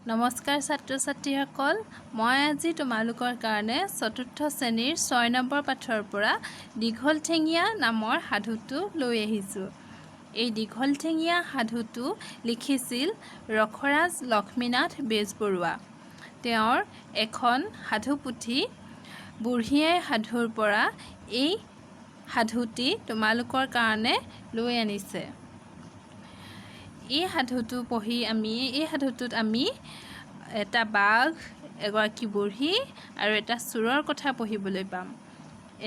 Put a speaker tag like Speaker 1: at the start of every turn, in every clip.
Speaker 1: নমস্কাৰ ছাত্ৰ ছাত্ৰীসকল, মই আজি তোমালোকৰ কাৰণে চতুৰ্থ শ্ৰেণীৰ 6 নম্বৰ পাঠৰ পৰা দীঘল ঠেঙীয়া নামৰ সাধুটো লৈ আহিছোঁ। এই দীঘল ঠেঙীয়া সাধুটো লিখিছিল ৰসৰাজ লক্ষ্মীনাথ বেজবৰুৱা। তেওঁৰ এখন সাধু পুথি বুঢ়ী আই সাধুৰ পৰা এই সাধুটি তোমালোকৰ কাৰণে লৈ আনিছে। এই সাধুটো পঢ়ি এই সাধুটোত আমি এটা বাঘ, এগৰাকী বুঢ়ী আৰু এটা চোৰৰ কথা পঢ়িবলৈ পাম।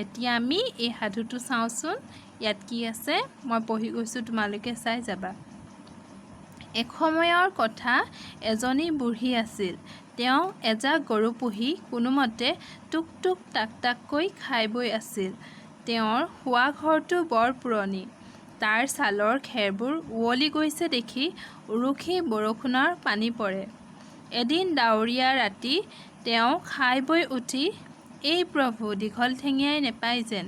Speaker 1: এতিয়া আমি এই সাধুটো চাওঁচোন, ইয়াত কি আছে মই পঢ়ি গৈছোঁ, তোমালোকে চাই যাবা। এসময়ৰ কথা, এজনী বুঢ়ী আছিল। তেওঁ এজাক গৰু পুহি কোনোমতে টুক টুক টাক টাককৈ খাই বৈ আছিল। তেওঁৰ শোৱা ঘৰটো বৰ পুৰণি। তাৰ ছালৰ খেৰবোৰ উৱলি গৈছে দেখি উৰুখি বৰষুণৰ পানী পৰে। এদিন ডাৱৰীয়া ৰাতি তেওঁ খাই বৈ উঠি, এই প্ৰভু, দীঘল ঠেঙীয়াই নেপায় যেন,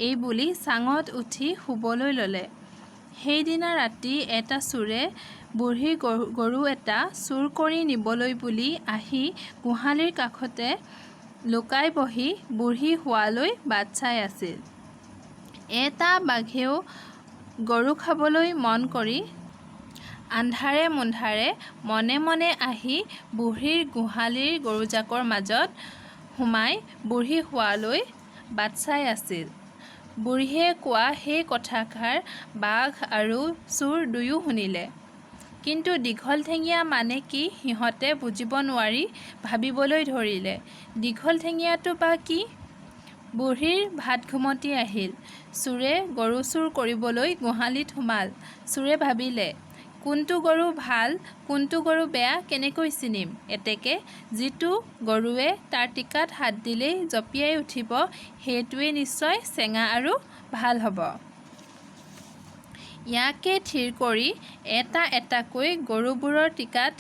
Speaker 1: এই বুলি চাঙত উঠি শুবলৈ ল'লে। সেইদিনা ৰাতি এটা চোৰে বুঢ়ীৰ গৰু এটা চুৰ কৰি নিবলৈ বুলি আহি গোহালিৰ কাষতে লুকাই বহি বুঢ়ী শোৱালৈ বাট চাই আছিল। এটা বাঘেও গৰু খাবলৈ মন কৰি আন্ধাৰে মুন্ধাৰে মনে মনে আহি বুঢ়ীৰ গোহালিৰ গৰুজাকৰ মাজত সোমাই বুঢ়ী শোৱালৈ বাট চাই আছিল। বুঢ়ীয়ে কোৱা সেই কথাষাৰ বাঘ আৰু চোৰ দুয়ো শুনিলে। কিন্তু দীঘল ঠেঙীয়া মানে কি সিহঁতে বুজিব নোৱাৰি ভাবিবলৈ ধৰিলে, দীঘল ঠেঙীয়াটো বা কি? বুঢ়ীৰ ভাত ঘুমতি আহিল। চোৰে গৰু চুৰ কৰিবলৈ গোহালিত সোমাল। চোৰে ভাবিলে, কোনটো গৰু ভাল কোনটো গৰু বেয়া কেনেকৈ চিনিম? এতেকে যিটো গৰুৱে তাৰ টিকাত হাত দিলেই জঁপিয়াই উঠিব, সেইটোৱে নিশ্চয় চেঙা আৰু ভাল হ'ব। ইয়াকে থিৰ কৰি এটা এটাকৈ গৰুবোৰৰ টিকাত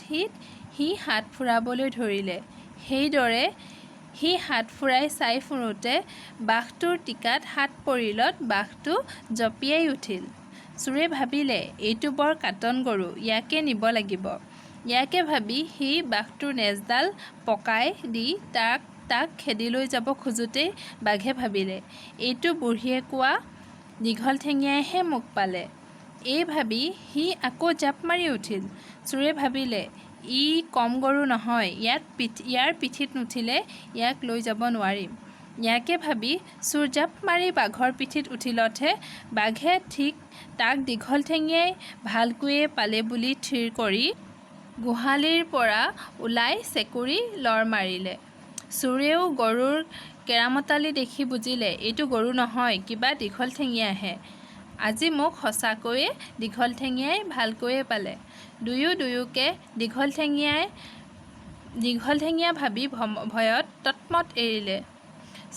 Speaker 1: সি হাত ফুৰাবলৈ ধৰিলে। সেইদৰে সি হাত ফুৰাই চাই ফুৰোঁতে বাঘটোৰ টিকাত হাত পৰিলত বাঘটো জঁপিয়াই উঠিল। চোৰে ভাবিলে, এইটো বৰ কাটন গৰু, ইয়াকে নিব লাগিব। ইয়াকে ভাবি সি বাঘটোৰ নেজডাল পকাই দি তাক খেদি লৈ যাব খোজোতেই বাঘে ভাবিলে, এইটো বুঢ়ীয়ে কোৱা দীঘল ঠেঙীয়াইহে মোক পালে। এই ভাবি সি আকৌ জাপ মাৰি উঠিল। চোৰে ভাবিলে, ই কম গৰু নহয়, ইয়াৰ পিঠিত নুঠিলে ইয়াক লৈ যাব নোৱাৰিম। ইয়াকে ভাবি চোৰ জাপ মাৰি বাঘৰ পিঠিত উঠিলতহে বাঘে ঠিক তাক দীঘল ঠেঙীয়াই ভালকৈয়ে পালে বুলি থিৰ কৰি গোহালিৰ পৰা ওলাই চেকুৰি লৰ মাৰিলে। চোৰেও গৰুৰ কেৰামতালি দেখি বুজিলে, এইটো গৰু নহয়, কিবা দীঘল ঠেঙীয়াহে। আজি মোক সঁচাকৈয়ে দীঘল ঠেঙীয়াই ভালকৈয়ে পালে। দুয়োকে দীঘল ঠেঙীয়া ভাবি ভয়ত ততমত এৰিলে।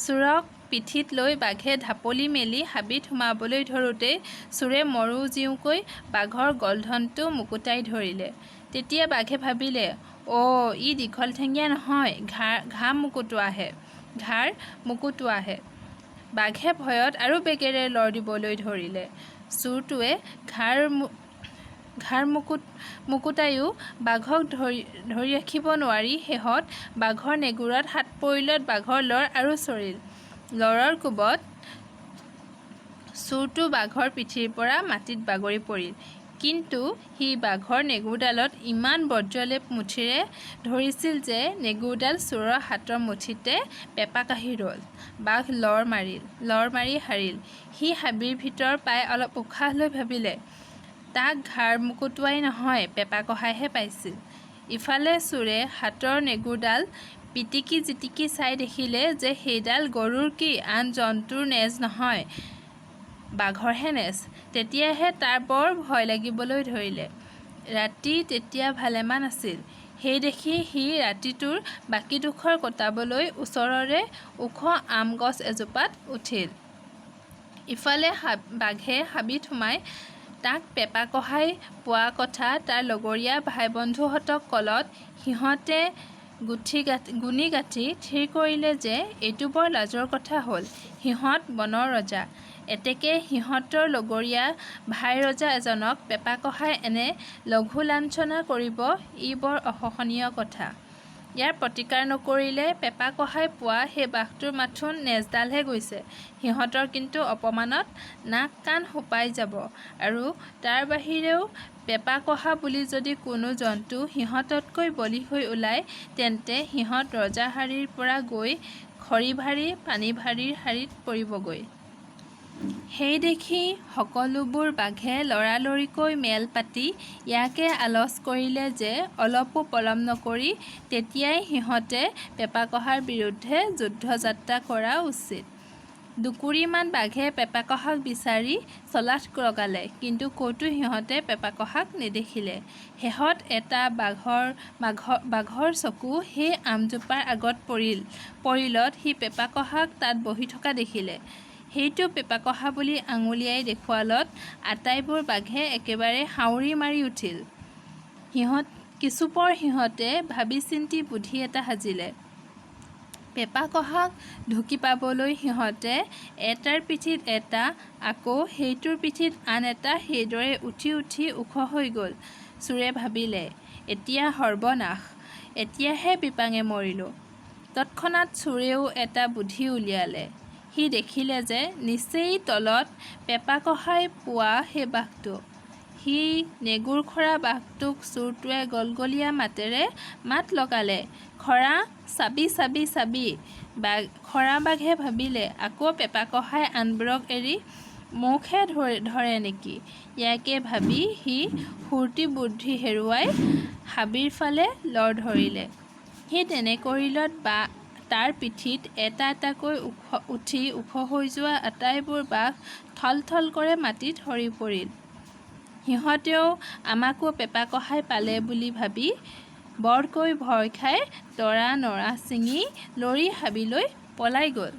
Speaker 1: চোৰক পিঠিত লৈ বাঘে ঢাপলি মেলি হাবিত সোমাবলৈ ধৰোঁতেই চোৰে মৰো জীওঁকৈ বাঘৰ গলধনটো মুকুতাই ধৰিলে। তেতিয়া বাঘে ভাবিলে, ই দীঘল ঠেঙীয়া নহয়, ঘাৰ মুকুটোৱাহে। বাঘে ভয়ত আৰু বেগেৰে লৰ দিবলৈ ধৰিলে। চোৰটোৱে ঘাৰ মুকুতায়ো বাঘক ধৰি ৰাখিব নোৱাৰি শেহত বাঘৰ নেগুৰত হাত পৰিলত বাঘৰ লৰ আৰু চৰিল। লৰৰ কোবত চোৰটো বাঘৰ পিঠিৰ পৰা মাটিত বাগৰি পৰিল। কিন্তু সি বাঘৰ নেগুৰডালত ইমান বজ্ৰলেপ মুঠিৰে ধৰিছিল যে নেগুৰডাল চোৰৰ হাতৰ মুঠিতে পেপা কাঢ়ি ৰ'ল। বাঘ লৰ মাৰি হাৰিল। সি হাবিৰ ভিতৰ পাই অলপ উশাহ লৈ ভাবিলে, তাক ঘাৰ মুকুটোৱাই নহয়, পেপা কঢ়াইহে পাইছিল। ইফালে চোৰে হাতৰ নেগুৰডাল পিটিকি জিটিকি চাই দেখিলে যে সেইডাল গৰুৰ কি আন জন্তুৰ নেজ নহয়, বাঘৰহে নেজ। তেতিয়াহে তাৰ বৰ ভয় লাগিবলৈ ধৰিলে। ৰাতি তেতিয়া ভালেমান আছিল। সেইদেখি সি ৰাতিটোৰ বাকীডোখৰ কটাবলৈ ওচৰৰে ওখ আম গছ এজোপাত উঠিল। ইফালে বাঘে হাবিত সোমাই তাক পেপা কঢ়াই পোৱা কথা তাৰ লগৰীয়া ভাই বন্ধুহঁতক ক'লত সিহঁতে গুণি গাঁঠি থিৰ কৰিলে যে এইটো বৰ লাজৰ কথা হ'ল। সিহঁত বনৰ ৰজা, এতেকে সিহঁতৰ লগৰীয়া ভাই ৰজা এজনক পেপা-কহাই এনে লঘু লাঞ্ছনা কৰিব, ই বৰ অসহনীয় কথা। ইয়াৰ প্ৰতিকাৰ নকৰিলে পেপা-কহাই পোৱা সেই বাঘটোৰ মাথোন নেজডালহে গৈছে। সিহঁতৰ কিন্তু অপমানত নাক কাণ সোপাই যাব। আৰু তাৰ বাহিৰেও পেপা-কহা বুলি যদি কোনো জন্তু সিহঁততকৈ বলি হৈ ওলায়, তেন্তে সিহঁত ৰজাশাৰীৰ পৰা গৈ খৰি-ভাৰী পানী-ভাৰীৰ শাৰীত পৰিবগৈ। সেই দেখি সকলোবোৰ বাঘে লৰালৰিকৈ মেল পাতি ইয়াকে আলচ কৰিলে যে অলপো পলম নকৰি তেতিয়াই সিহঁতে পেপা-কহাৰ বিৰুদ্ধে যুদ্ধযাত্ৰা কৰা উচিত। দুকুৰিমান বাঘে পেপা-কহাক বিচাৰি চলাথ লগালে, কিন্তু ক'তো সিহঁতে পেপা-কহাক নেদেখিলে। শেহত এটা বাঘৰ চকু সেই আমজোপাৰ আগত পৰিলত সি পেপা-কহাক তাত বহি থকা দেখিলে। সেইটো পেপা-কহা বুলি আঙুলিয়াই দেখুৱালত আটাইবোৰ বাঘে একেবাৰে হাউৰি মাৰি উঠিল। কিছুপৰ সিহঁতে ভাবি-চিন্তি বুদ্ধি এটা সাজিলে। পেপা-কহাক ঢুকি পাবলৈ সিহঁতে এটাৰ পিঠিত এটা, আকৌ সেইটোৰ পিঠিত আন এটা সেইদৰে উঠি উঠি ওখ হৈ গ'ল। চোৰে ভাবিলে, এতিয়া সৰ্বনাশ, এতিয়াহে বিপাঙে মৰিলোঁ। তৎক্ষণাৎ চোৰেও এটা বুদ্ধি উলিয়ালে। সি দেখিলে যে নিচেই তলত পেপা-কহাই পোৱা সেই বাঘটো। সি নেগুৰ খৰা বাঘটোক চোৰটোৱে গলগলীয়া মাতেৰে মাত লগালে, "খৰা, চাবি চাবি চাবি।" খৰা বাঘে ভাবিলে, আকৌ পেপা-কহাই আনবোৰক এৰি মোকহে ধৰে নেকি। ইয়াকে ভাবি সি ফূৰ্তি বুদ্ধি হেৰুৱাই হাবিৰ ফালে লৰ ধৰিলে। সি তেনে কৰিলত তাৰ পিঠিত এটা এটাকৈ উঠি ওখ হৈ যোৱা আটাইবোৰ বাঘ থলথল কৰে মাটিত সৰি পৰিল। সিহঁতেও আমাকো পেপা-কহাই পালে বুলি ভাবি বৰকৈ ভয় খাই তৰা নৰা ছিঙি লৰি হাবিলৈ পলাই গ'ল।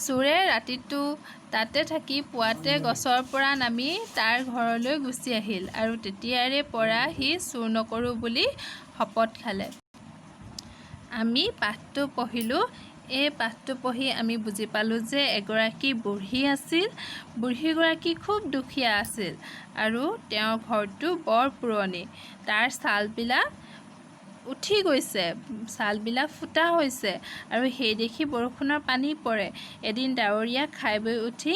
Speaker 1: চোৰে ৰাতিটো তাতে থাকি পুৱাতে গছৰ পৰা নামি তাৰ ঘৰলৈ গুচি আহিল আৰু তেতিয়াৰে পৰা সি চোৰ নকৰোঁ বুলি শপত খালে। আমি পাঠটো পঢ়িলোঁ। এই পাঠটো পঢ়ি আমি বুজি পালোঁ যে এগৰাকী বুঢ়ী আছিল। বুঢ়ীগৰাকী খুব দুখীয়া আছিল আৰু তেওঁৰ ঘৰটো বৰ পুৰণি। তাৰ ছালবিলাক উঠি গৈছে, ছালবিলাক ফুটা হৈছে আৰু সেই দেখি বৰষুণৰ পানী পৰে। এদিন ডাৱৰীয়া খাই বৈ উঠি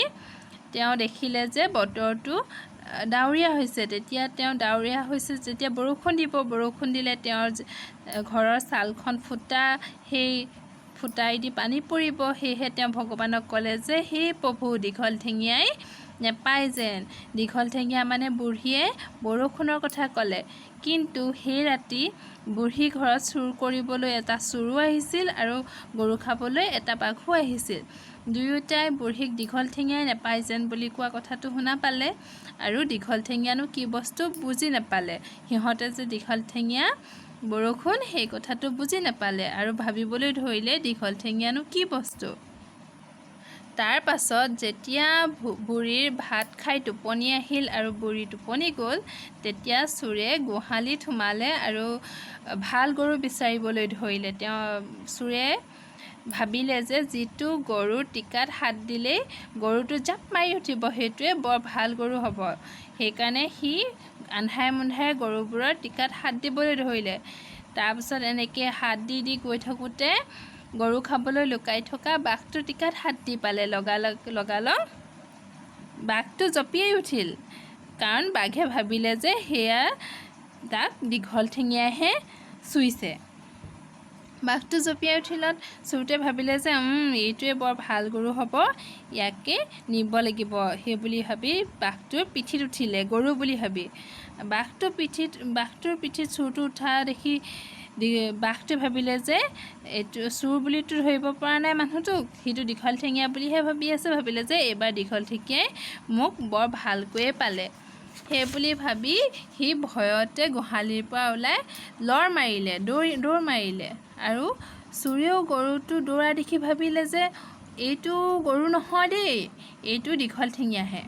Speaker 1: তেওঁ দেখিলে যে বতৰটো ডাৱৰীয়া হৈছে। যেতিয়া বৰষুণ দিব, বৰষুণ দিলে তেওঁৰ ঘৰৰ ছালখন ফুটা, সেই ফুটাইদি পানী পৰিব। সেয়েহে তেওঁ ভগৱানক ক'লে যে, "হে প্ৰভু, দীঘল-ঠেঙীয়াই নেপায় যেন।" দীঘল-ঠেঙীয়া মানে বুঢ়ীয়ে বৰষুণৰ কথা ক'লে। কিন্তু সেই ৰাতি বুঢ়ী ঘৰত চুৰ কৰিবলৈ এটা চোৰো আহিছিল আৰু গৰু খাবলৈ এটা বাঘো আহিছিল। দুয়োটাই বুঢ়ীক দীঘল-ঠেঙীয়াই নেপায় যেন বুলি কোৱা কথাটো শুনা পালে আৰু দীঘল-ঠেঙীয়ানো কি বস্তু বুজি নাপালে। সিহঁতে যে দীঘল-ঠেঙীয়া বৰষুণ সেই কথাটো বুজি নাপালে আৰু ভাবিবলৈ ধৰিলে দীঘল-ঠেঙীয়ানো কি বস্তু। তাৰ পাছত যেতিয়া বুঢ়ীৰ ভাত খাই টোপনি আহিল আৰু বুঢ়ী টোপনি গ'ল, তেতিয়া চোৰে গোহালিত সোমালে আৰু ভাল গৰু বিচাৰিবলৈ ধৰিলে। চোৰে ভাবিলে যে যিটো গৰুৰ টিকাত হাত দিলেই গৰুটো জাপ মাৰি উঠিব, সেইটোৱে বৰ ভাল গৰু হ'ব। সেইকাৰণে সি আন্ধাৰে-মুন্ধাৰে গৰুবোৰৰ টিকাত হাত দিবলৈ ধৰিলে। তাৰপিছত এনেকৈ হাত দি গৈ থাকোঁতে গৰু খাবলৈ লুকাই থকা বাঘটোৰ টিকাত হাত দি পালে। লগালগ বাঘটো জঁপিয়াই উঠিল, কাৰণ বাঘে ভাবিলে যে সেয়া তাক দীঘল-ঠেঙীয়াইহে চুইছে। বাঘটো জঁপিয়াই উঠিলত চোৰটোৱে ভাবিলে যে এইটোৱে বৰ ভাল গৰু হ'ব, ইয়াকে নিব লাগিব। সেই বুলি ভাবি বাঘটোৰ পিঠিত উঠিলে, গৰু বুলি ভাবি। বাঘটোৰ পিঠিত চোৰটো উঠা দেখি বাঘটোৱে ভাবিলে যে এইটো চোৰ বুলিতো ধৰিব পৰা নাই মানুহটোক, সিটো দীঘল-ঠেঙীয়া বুলিহে ভাবি আছে। ভাবিলে যে এইবাৰ দীঘল-ঠেঙীয়াই মোক বৰ ভালকৈয়ে পালে। সেই বুলি ভাবি সি ভয়তে গোহালিৰ পৰা ওলাই দৌৰ মাৰিলে আৰু চোৰেও গৰুটো দৌৰা দেখি ভাবিলে যে এইটো গৰু নহয় দেই, এইটো দীঘল-ঠেঙীয়াহে।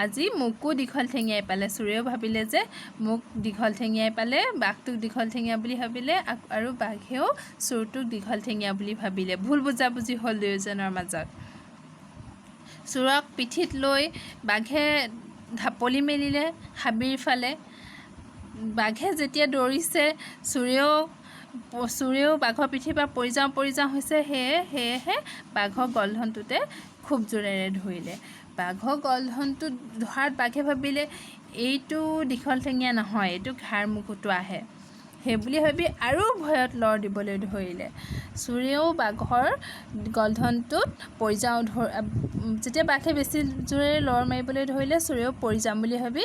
Speaker 1: আজি মোকো দীঘল-ঠেঙীয়াই পালে। চোৰেও ভাবিলে যে মোক দীঘল-ঠেঙীয়াই পালে, বাঘটোক দীঘল-ঠেঙীয়া বুলি ভাবিলে আৰু বাঘেও চোৰটোক দীঘল-ঠেঙীয়া বুলি ভাবিলে। ভুল বুজাবুজি হ'ল দুয়োজনৰ মাজত। চোৰক পিঠিত লৈ বাঘে ঢাপলি মেলিলে হাবিৰ ফালে। বাঘে যেতিয়া দৌৰিছে চোৰেও বাঘৰ পিঠিৰ পৰা পৰি যাওঁ হৈছে। সেয়েহে বাঘৰ গলধনটোতে খুব জোৰেৰে ধৰিলে। বাঘৰ গলধনটো ধৰাত বাঘে ভাবিলে এইটো দীঘল ঠেঙীয়া নহয়, এইটো ঘাৰ মুকুটোৱাহে। সেইবুলি ভাবি আৰু ভয়ত লৰ দিবলৈ ধৰিলে। চোৰেও বাঘৰ গলধনটোত পৰি যাওঁ যেতিয়া বাঘে বেছি জোৰেৰে লৰ মাৰিবলৈ ধৰিলে, চোৰেও পৰি যাম বুলি ভাবি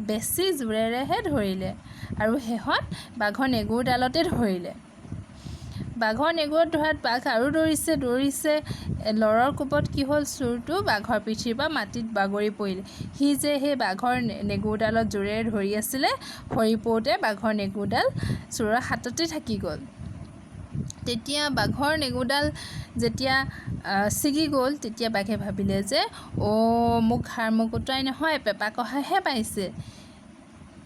Speaker 1: বেছি জোৰেৰেহে ধৰিলে আৰু শেষত বাঘৰ নেগুৰডালতে ধৰিলে। বাঘৰ নেগুৰত ধৰাত বাঘ আৰু দৌৰিছে। লৰৰ কোবত কি হ'ল, চোৰটো বাঘৰ পিঠিৰ পৰা মাটিত বাগৰি পৰিলে। সি যে সেই বাঘৰ নেগুৰডালত জোৰেৰে ধৰি আছিলে, সৰি পৰোঁতে বাঘৰ নেগুৰডাল চোৰৰ হাততে থাকি গ'ল। তেতিয়া বাঘৰ নেগুৰডাল যেতিয়া ছিগি গ'ল, তেতিয়া বাঘে ভাবিলে যে মোক ঘাৰ মুকুতাই নহয়, পেপা কহাইহে পাইছে।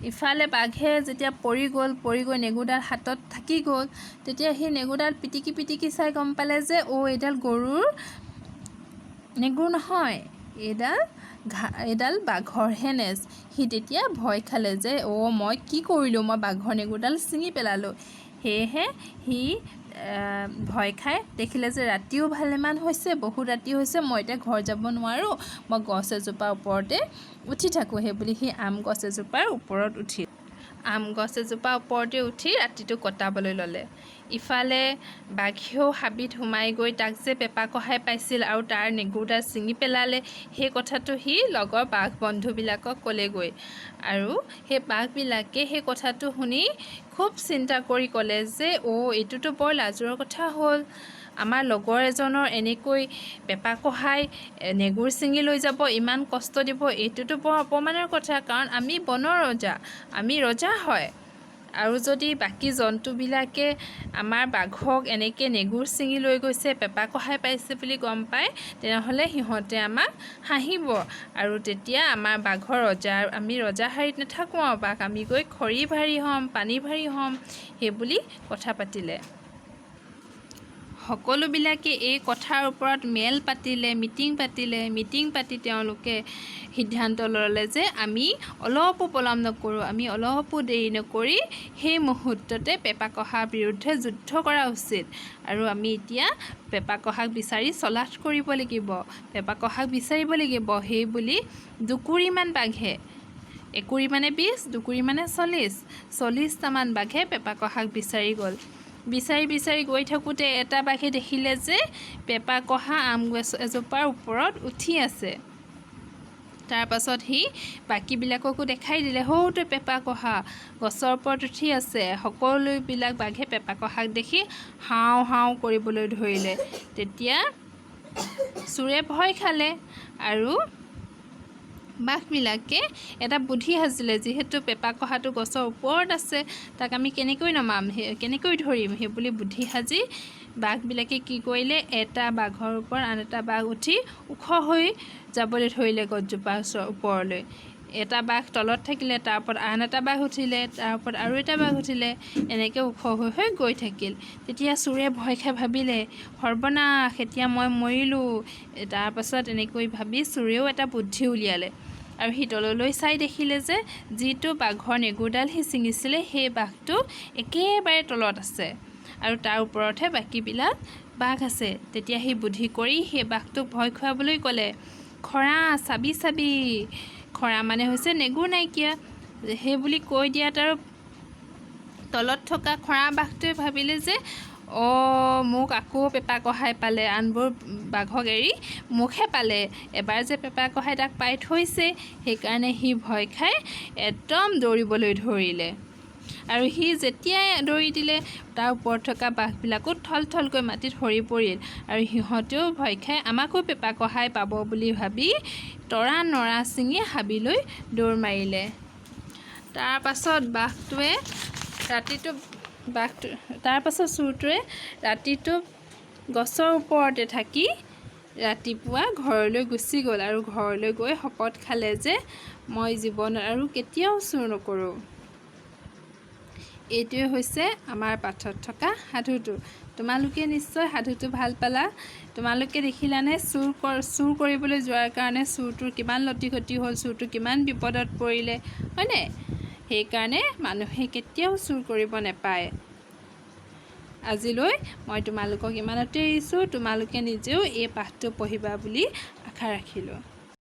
Speaker 1: ইফালে বাঘে যেতিয়া পৰি গৈ নেগুৰডাল হাতত থাকি গ'ল, তেতিয়া সেই নেগুৰডাল পিটিকি চাই গম পালে যে এইডাল গৰুৰ নেগুৰ নহয়, এইডাল বাঘৰহে নেজ। সি তেতিয়া ভয় খালে যে মই কি কৰিলোঁ, মই বাঘৰ নেগুৰডাল ছিঙি পেলালোঁ। সেয়েহে সি ভয় খাই দেখিলে যে ৰাতিও ভালেমান হৈছে, বহু ৰাতি হৈছে, মই এতিয়া ঘৰ যাব নোৱাৰোঁ, মই গছ এজোপাৰ ওপৰতে উঠি থাকোঁ। সেইবুলি সি আম গছ এজোপাৰ ওপৰত উঠি ৰাতিটো কটাবলৈ ল'লে। ইফালে বাঘেও হাবিত সোমাই গৈ তাক যে পেপা কহাই পাইছিল আৰু তাৰ নেগুৰডাল ছিঙি পেলালে, সেই কথাটো সি লগৰ বাঘ বন্ধুবিলাকক ক'লেগৈ। আৰু সেই বাঘবিলাকে সেই কথাটো শুনি খুব চিন্তা কৰি ক'লে যে এইটোতো বৰ লাজৰ কথা হ'ল। আমাৰ লগৰ এজনৰ এনেকৈ পেপা কহাই নেগুৰ ছিঙি লৈ যাব, ইমান কষ্ট দিব, এইটোতো বৰ অপমানৰ কথা। কাৰণ আমি বনৰ ৰজা, আমি ৰজা হয়। আৰু যদি বাকী জন্তুবিলাকে আমাৰ বাঘক এনেকৈ নেগুৰ ছিঙি লৈ গৈছে, পেপা কহাই পাইছে বুলি গম পায়, তেনেহ'লে সিহঁতে আমাক হাঁহিব আৰু তেতিয়া আমাৰ বাঘৰ আমি ৰজা হাৰিত নাথাকোঁ আৰু বাঘ, আমি গৈ খৰি ভাৰী হ'ম, পানী ভাৰী হ'ম, সেইবুলি কথা পাতিলে। সকলোবিলাকে এই কথাৰ ওপৰত মিটিং পাতি তেওঁলোকে সিদ্ধান্ত ল'লে যে আমি অলপো পলম নকৰোঁ, আমি অলপো দেৰি নকৰি সেই মুহূৰ্ততে পেপা কহাৰ বিৰুদ্ধে যুদ্ধ কৰা উচিত। আৰু আমি এতিয়া পেপা কহাক বিচাৰি চলাথ কৰিব লাগিব, পেপা কহাক বিচাৰিব লাগিব। সেইবুলি দুকুৰিমান বাঘে, একুৰি মানে 20, দুকুৰি মানে 40টামান বাঘে পেপা কহাক বিচাৰি গ'ল। বিচাৰি গৈ থাকোঁতে এটা বাঘে দেখিলে যে পেপা কহা আম গছ এজোপাৰ ওপৰত উঠি আছে। তাৰপাছত সি বাকীবিলাককো দেখাই দিলে, সৌটো পেপা কহা গছৰ ওপৰত উঠি আছে। সকলোবিলাক বাঘে পেপা কহাক দেখি হাও কৰিবলৈ ধৰিলে। তেতিয়া চোৰে ভয় খালে আৰু বাঘবিলাকে এটা বুদ্ধি সাজিলে, যিহেতু পেপা কহাটো গছৰ ওপৰত আছে, তাক আমি কেনেকৈ নমাম, কেনেকৈ ধৰিম, সেইবুলি বুদ্ধি সাজি বাঘবিলাকে কি কৰিলে, এটা বাঘৰ ওপৰত আন এটা বাঘ উঠি ওখ হৈ যাবলৈ ধৰিলে গছজোপাৰ ওপৰলৈ। এটা বাঘ তলত থাকিলে, তাৰ ওপৰত আন এটা বাঘ উঠিলে, তাৰ ওপৰত আৰু এটা বাঘ উঠিলে, এনেকৈ ওখ হৈ গৈ থাকিল। তেতিয়া চোৰে ভয় খাই ভাবিলে, সৰ্বনাশ, এতিয়া মই মৰিলোঁ। তাৰপাছত এনেকৈ ভাবি চোৰেও এটা বুদ্ধি উলিয়ালে আৰু সি তললৈ চাই দেখিলে যে যিটো বাঘৰ নেগুৰডাল সি ছিঙিছিলে, সেই বাঘটো একেবাৰে তলত আছে আৰু তাৰ ওপৰতহে বাকীবিলাক বাঘ আছে। তেতিয়া সি বুদ্ধি কৰি সেই বাঘটোক ভয় খুৱাবলৈ ক'লে, খৰা চাবি। খৰা মানে হৈছে নেগুৰ নাইকিয়া। সেইবুলি কৈ দিয়াত আৰু তলত থকা খৰা বাঘটোৱে ভাবিলে যে মোক আকৌ পেপা কহাই পালে, আনবোৰ বাঘক এৰি মোকহে পালে, এবাৰ যে পেপা কহাই তাক পাই থৈছে। সেইকাৰণে সি ভয় খাই একদম দৌৰিবলৈ ধৰিলে আৰু সি যেতিয়াই দৌৰি দিলে, তাৰ ওপৰত থকা বাঘবিলাকো থলকৈ মাটিত সৰি পৰিল আৰু সিহঁতেও ভয় খাই আমাকো পেপা কহাই পাব বুলি ভাবি তৰা নৰা ছিঙি হাবিলৈ দৌৰ মাৰিলে। তাৰপাছত চোৰটোৱে ৰাতিটো গছৰ ওপৰতে থাকি ৰাতিপুৱা ঘৰলৈ গুচি গ'ল আৰু ঘৰলৈ গৈ শপত খালে যে মই জীৱনত আৰু কেতিয়াও চুৰ নকৰোঁ। এইটোৱে হৈছে আমাৰ পাঠত থকা সাধুটো। তোমালোকে নিশ্চয় সাধুটো ভাল পালা। তোমালোকে দেখিলানে চুৰ কৰিবলৈ যোৱাৰ কাৰণে চোৰটোৰ কিমান লতিঘটি হ'ল, চোৰটো কিমান বিপদত পৰিলে, হয়নে? সেইকাৰণে মানুহে কেতিয়াও চুৰ কৰিব নাপায়। আজিলৈ মই তোমালোকক ইমানতে এৰিছোঁ। তোমালোকে নিজেও এই পাঠটো পঢ়িবা বুলি আশা ৰাখিলোঁ।